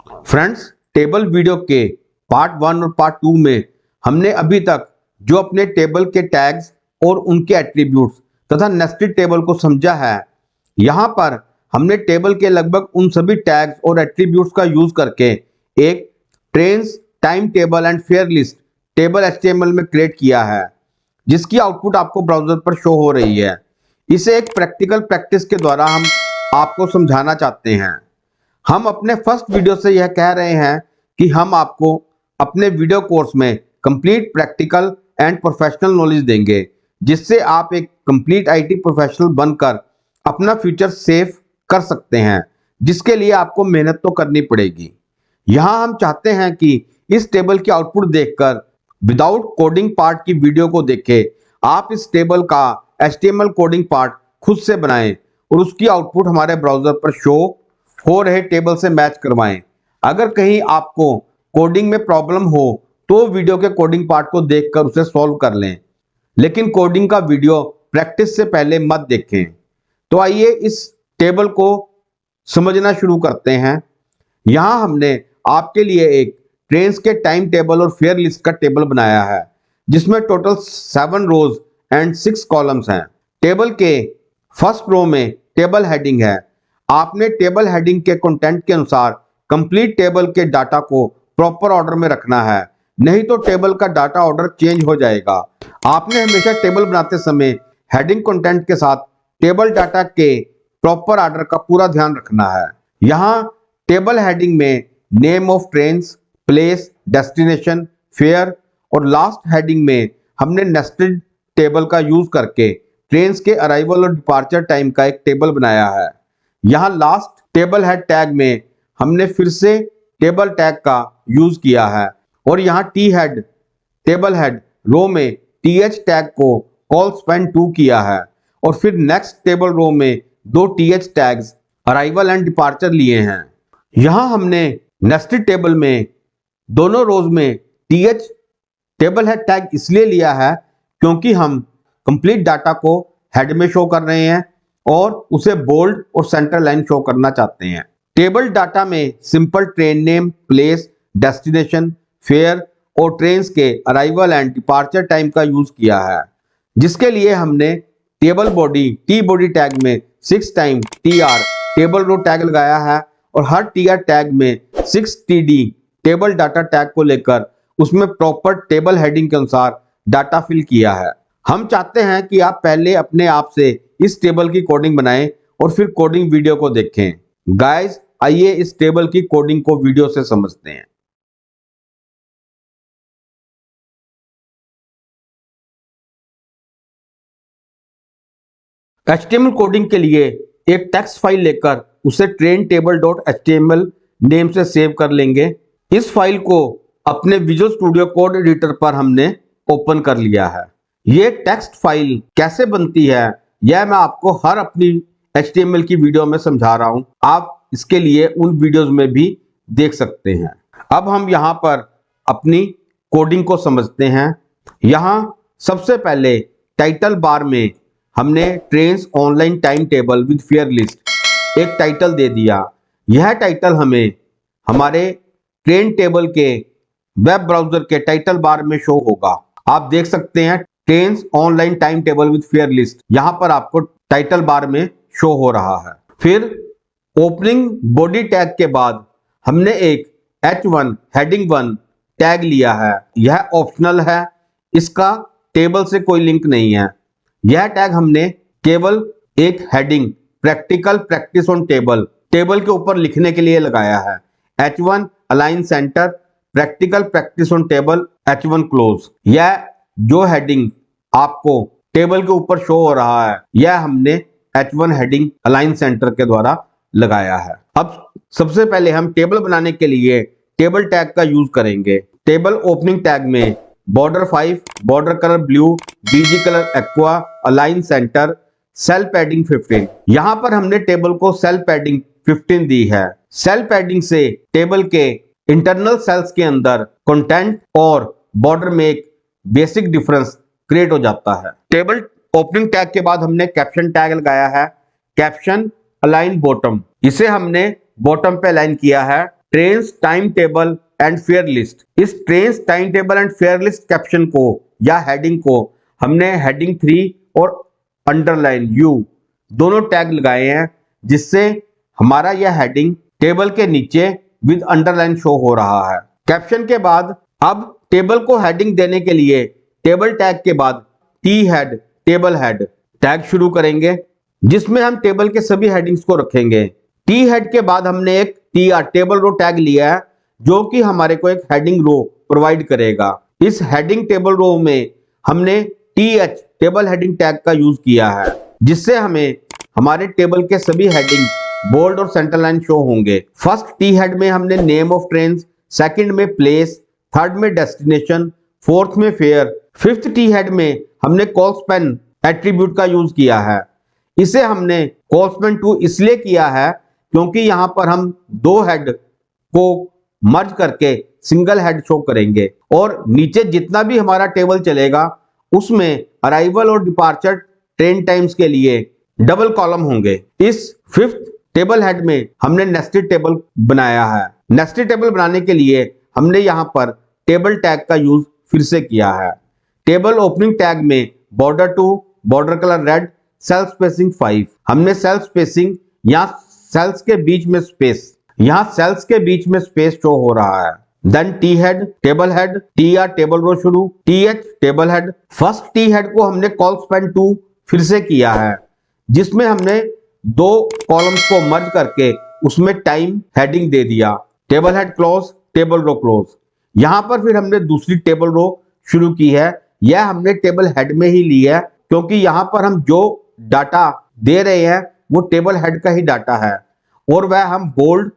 Friends, table video के part 1 और part 2 में हमने अभी तक जो अपने टेबल के टैग्स और उनके एट्रीब्यूट्स तथा नेस्टेड टेबल को समझा है। यहाँ पर हमने टेबल के लगभग उन सभी टैग्स और एट्रीब्यूट्स का यूज करके एक trains time table and fare list table HTML में क्रिएट किया है, जिसकी आउटपुट आपको ब्राउजर पर शो हो रही है। इसे एक प्रैक्टिकल प्रैक्टिस के द्वारा हम आपको समझाना चाहते हैं। हम अपने फर्स्ट वीडियो से यह कह रहे हैं कि हम आपको अपने वीडियो कोर्स में complete practical and professional knowledge देंगे, जिससे आप एक कंप्लीट IT प्रोफेशनल बनकर अपना फ्यूचर सेफ कर सकते हैं, जिसके लिए आपको मेहनत तो करनी पड़ेगी। यहाँ हम चाहते हैं कि इस टेबल की आउटपुट देखकर विदाउट कोडिंग पार्ट की वीडियो को देखें, आप इस टेबल का HTML कोडिंग पार्ट खुद से बनाएं और उसकी आउटपुट हमारे ब्राउजर पर शो हो रहे टेबल से मैच करवाएं। अगर कहीं आपको कोडिंग में प्रॉब्लम हो तो वीडियो के कोडिंग पार्ट को देखकर उसे सॉल्व कर लें, लेकिन कोडिंग का वीडियो प्रैक्टिस से पहले मत देखें। तो आइए इस टेबल को समझना शुरू करते हैं। यहाँ हमने आपके लिए एक ट्रेन्स के टाइम टेबल और फेयर लिस्ट का टेबल बनाया है, जिसमें टोटल 7 रोज एंड 6 कॉलम्स हैं। टेबल के फर्स्ट रो में टेबल हेडिंग है। आपने टेबल हेडिंग के कंटेंट के अनुसार कंप्लीट टेबल के डाटा को प्रॉपर ऑर्डर में रखना है, नहीं तो टेबल का डाटा ऑर्डर चेंज हो जाएगा। आपने हमेशा टेबल बनाते समय हेडिंग कंटेंट के साथ टेबल डाटा के प्रॉपर ऑर्डर का पूरा ध्यान रखना है। यहाँ टेबल हेडिंग में name of trains, place, destination, fare और लास्ट हेडिंग में हमने नेस्टेड टेबल का यूज करके ट्रेन्स के अराइवल और डिपार्चर टाइम का एक टेबल बनाया है। यहाँ लास्ट टेबल हेड टैग में हमने फिर से टेबल टैग का यूज किया है और यहाँ टी हेड टेबल हेड रो में TH टैग को कॉल स्पेन 2 किया है और फिर नेक्स्ट टेबल रो में 2 TH tags arrival and departure लिए हैं। यहाँ हमने नेस्टेड टेबल में दोनों रोज में TH टेबल हेड टैग इसलिए लिया है क्योंकि हम कंप्लीट डाटा को हेड में शो कर रहे हैं और उसे बोल्ड और सेंटर लाइन शो करना चाहते हैं। टेबल डाटा में simple train name, place, destination, fare और ट्रेन्स के अराइवल एंड डिपार्चर टाइम का यूज किया है, जिसके लिए हमने table body T body tag में 6 time TR table row tag लगाया है और हर TR टैग में 6 TD टेबल डाटा टैग को लेकर उसमें प्रॉपर टेबल हेडिंग के अनुसार डाटा फिल किया है। हम चाहते हैं कि आप पहले अपने आप से इस टेबल की कोडिंग बनाएं और फिर कोडिंग वीडियो को देखें। गाइस, आइए इस टेबल की कोडिंग को वीडियो से समझते हैं। HTML कोडिंग के लिए एक टेक्स्ट फाइल लेकर उसे ट्रेन टेबल .html नेम से सेव कर लेंगे। इस फाइल को अपने विजुअल स्टूडियो कोड एडिटर पर हमने ओपन कर लिया है। ये टेक्स्ट फाइल कैसे बनती है यह मैं आपको हर अपनी HTML की वीडियो में समझा रहा हूं। आप इसके लिए उन वीडियोस में भी देख सकते हैं। अब हम यहाँ पर अपनी कोडिंग को समझते हैं। यहाँ सबसे पहले टाइटल बार में हमने trains online time table with fair list एक टाइटल दे दिया। यह टाइटल हमें हमारे ट्रेन टेबल के वेब ब्राउजर के टाइटल बार में शो होगा। आप देख सकते हैं trains online time table with fair list यहाँ पर आपको टाइटल बार में शो हो रहा है। फिर ओपनिंग बॉडी टैग के बाद हमने एक H1 हेडिंग 1 टैग लिया है। यह ऑप्शनल है, इसका टेबल से कोई लिंक नहीं है। यह टैग हमने केवल एक heading practical practice on table के ऊपर लिखने के लिए लगाया है। H1 align centre practical practice on table H1 close. यह जो हेडिंग आपको टेबल के ऊपर शो हो रहा है यह हमने H1 हेडिंग अलाइन सेंटर के द्वारा लगाया है। अब सबसे पहले हम टेबल बनाने के लिए टेबल टैग का यूज करेंगे। टेबल ओपनिंग टैग में border 5, border colour blue, BG colour aqua, align centre, cell padding 15। यहाँ पर हमने टेबल को सेल पैडिंग 15 दी है। सेल पैडिंग से टेबल के इंटरनल सेल्स के अंदर कंटेंट और बॉर्डर में एक बेसिक डिफरेंस क्रिएट हो जाता है। टेबल ओपनिंग टैग के बाद हमने कैप्शन टैग लगाया है। कैप्शन अलाइन बॉटम, इसे हमने बॉटम पे अलाइन किया है trains time table and fare list. इस trains time table and fare list caption को या हेडिंग को हमने हेडिंग 3 और अंडरलाइन यू दोनों टैग लगाए हैं, जिससे हमारा यह हेडिंग टेबल के नीचे विद अंडरलाइन शो हो रहा है। कैप्शन के बाद अब टेबल को हेडिंग देने के लिए टेबल टैग के बाद T head table head tag शुरू करेंगे, जिसमें हम टेबल के सभी हेडिंग्स को रखेंगे। टी हेड के बाद हमने एक t are table row tag लिया है, जो कि हमारे को एक हेडिंग रो प्रोवाइड करेगा। इस हेडिंग टेबल रो में हमने T H table heading tag का यूज किया है, जिससे हमें हमारे टेबल के सभी हेडिंग बोल्ड और सेंटर लाइन शो होंगे। फर्स्ट टी हेड में हमने नेम ऑफ ट्रेन, सेकंड में प्लेस, थर्ड में डेस्टिनेशन, फोर्थ में फेयर, फिफ्थ टी हेड में हमने कॉलस्पैन एट्रीब्यूट का यूज किया है। इसे हमने कॉलस्पैन 2 इसलिए किया है क्योंकि यहां पर हम दो हेड को मर्ज करके सिंगल हेड शो करेंगे और नीचे जितना भी हमारा टेबल चलेगा उसमें अराइवल और डिपार्चर ट्रेन टाइम्स के लिए डबल कॉलम होंगे। इस फिफ्थ टेबल हेड में हमने नेस्टेड टेबल बनाया है। नेस्टेड टेबल बनाने के लिए हमने यहां पर टेबल टैग का यूज फिर से किया है। टेबल ओपनिंग टैग में border 2, border colour red, cell spacing 5। हमने सेल स्पेसिंग यहाँ सेल्स के बीच में स्पेस, यहाँ सेल्स के बीच में स्पेस शो हो रहा है। Then T head table head, T are table row शुरू, T H table head. First T head को हमने कॉलस्पैन 2 फिर से किया है, जिसमें हमने दो कॉलम्स को मर्ज करके उसमें टाइम हेडिंग दे दिया। Table head close, table row close. यहां पर फिर हमने दूसरी टेबल रो शुरू की है। यह हमने टेबल हेड में ही ली है, क्योंकि यहां पर हम जो डाटा दे रहे हैं वो टेबल हेड का ही डाटा है और वह हम बोल्ड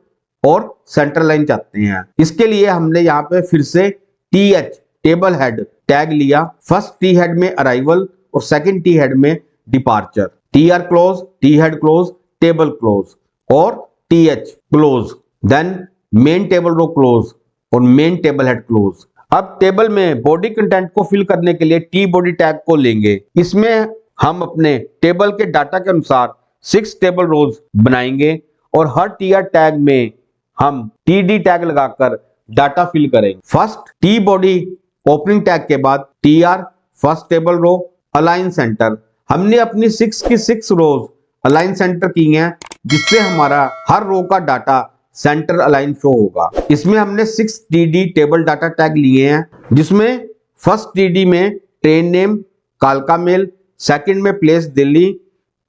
और सेंटर लाइन चाहते हैं। इसके लिए हमने यहाँ पे फिर से T H table head tag लिया। फर्स्ट टी हेड में अराइवल और सेकंड टी हेड में departure. T R close, T head close, table close और T H close. Then main table row close और मेन टेबल हेड क्लोज। अब table में body content को fill करने के लिए टी बॉडी टैग को लेंगे। इसमें हम अपने टेबल के डाटा के अनुसार 6 टेबल रोज बनाएंगे और हर टी आर टैग में हम टी डी टैग लगाकर डाटा फिल करेंगे। First t body opening tag के बाद t r first table row align centre. हमने अपनी 6 की 6 रोज अलाइन सेंटर की हैं, जिससे हमारा हर रो का डाटा सेंटर अलाइन शो होगा। इसमें हमने 6 टीडी टेबल डाटा टैग लिए हैं, जिसमें फर्स्ट टीडी में ट्रेन नेम कालका मेल, सेकंड में प्लेस दिल्ली,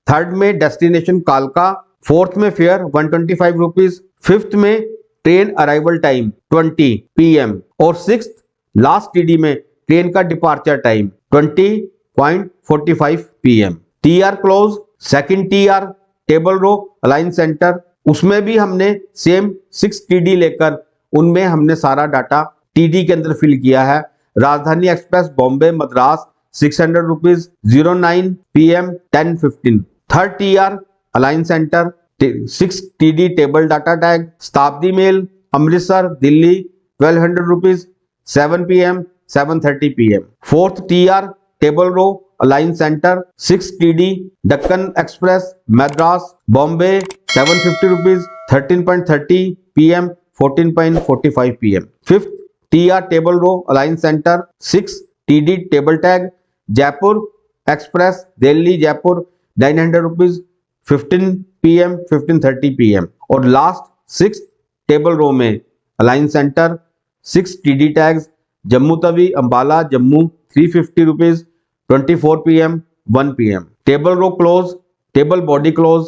थर्ड में डेस्टिनेशन कालका, फोर्थ में फेयर 125 रुपीज, फिफ्थ में ट्रेन अराइवल टाइम 20 PM और सिक्स्थ लास्ट टीडी में ट्रेन का departure time 20.45 PM। TR close, second TR table row align centre, उसमें भी हमने सेम 6 टीडी लेकर उनमें हमने सारा डाटा टीडी के अंदर फिल किया है। Rajdhani express Bombay Madras 600 rupees 09 PM 10:15। Third TR align centre 6 TD table data tag. Shatabdi mail Amritsar Delhi 1200 rupees 7 PM 7:30 PM। Fourth TR table row align centre 6 TD Deccan express Madras Bombay 750 rupees 13.30 PM 14.45 PM। Fifth TR table row align centre 6 TD table tag Jaipur express Delhi Jaipur 900 rupees 15 PM 15:30 PM। और last 6 table row में align centre 6 TD tags Jammu Tawi Ambala Jammu 350 rupees 24 PM 1 PM। Table row close, table body close,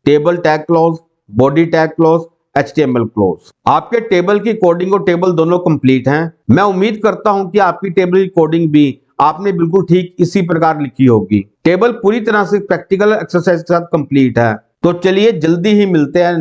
table tag close, body tag close, HTML close. आपके table की coding और table दोनों complete हैं। मैं उम्मीद करता हूं कि आपकी टेबल की कोडिंग भी आपने बिल्कुल ठीक इसी प्रकार लिखी होगी। टेबल पूरी तरह से प्रैक्टिकल एक्सरसाइज के साथ कंप्लीट है। तो चलिए जल्दी ही मिलते हैं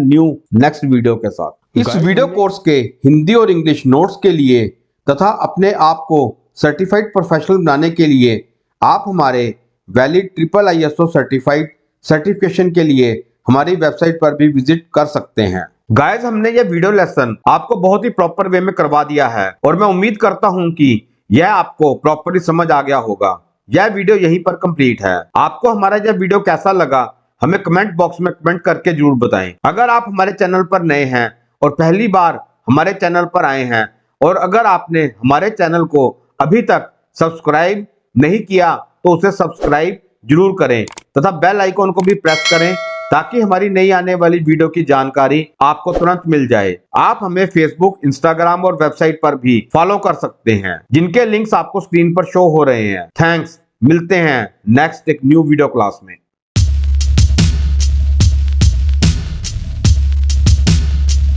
नेक्स्ट वीडियो के साथ। इस वीडियो कोर्स के हिंदी और इंग्लिश नोट्स के लिए तथा अपने आप को सर्टिफाइड प्रोफेशनल बनाने के लिए आप हमारे वैलिड IISO सर्टिफाइड सर्टिफिकेशन के लिए हमारी वेबसाइट पर भी विजिट कर सकते हैं। गाइस, हमने यह वीडियो लेसन आपको बहुत ही प्रॉपर वे में करवा दिया है और मैं उम्मीद करता हूं कि यह आपको प्रॉपरली समझ आ गया होगा। यह वीडियो यहीं पर कंप्लीट है। आपको हमारा यह वीडियो कैसा लगा हमें कमेंट बॉक्स में कमेंट करके जरूर बताएं। अगर आप हमारे चैनल पर नए हैं और पहली बार हमारे चैनल पर आए हैं और अगर आपने हमारे चैनल को अभी तक सब्सक्राइब नहीं किया तो उसे सब्सक्राइब जरूर करें तथा बेल आइकॉन को भी प्रेस करें ताकि हमारी नई आने वाली वीडियो की जानकारी आपको तुरंत मिल जाए। आप हमें फेसबुक, इंस्टाग्राम और वेबसाइट पर भी फॉलो कर सकते हैं जिनके लिंक्स आपको स्क्रीन पर शो हो रहे हैं। थैंक्स, मिलते हैं नेक्स्ट एक न्यू वीडियो क्लास में।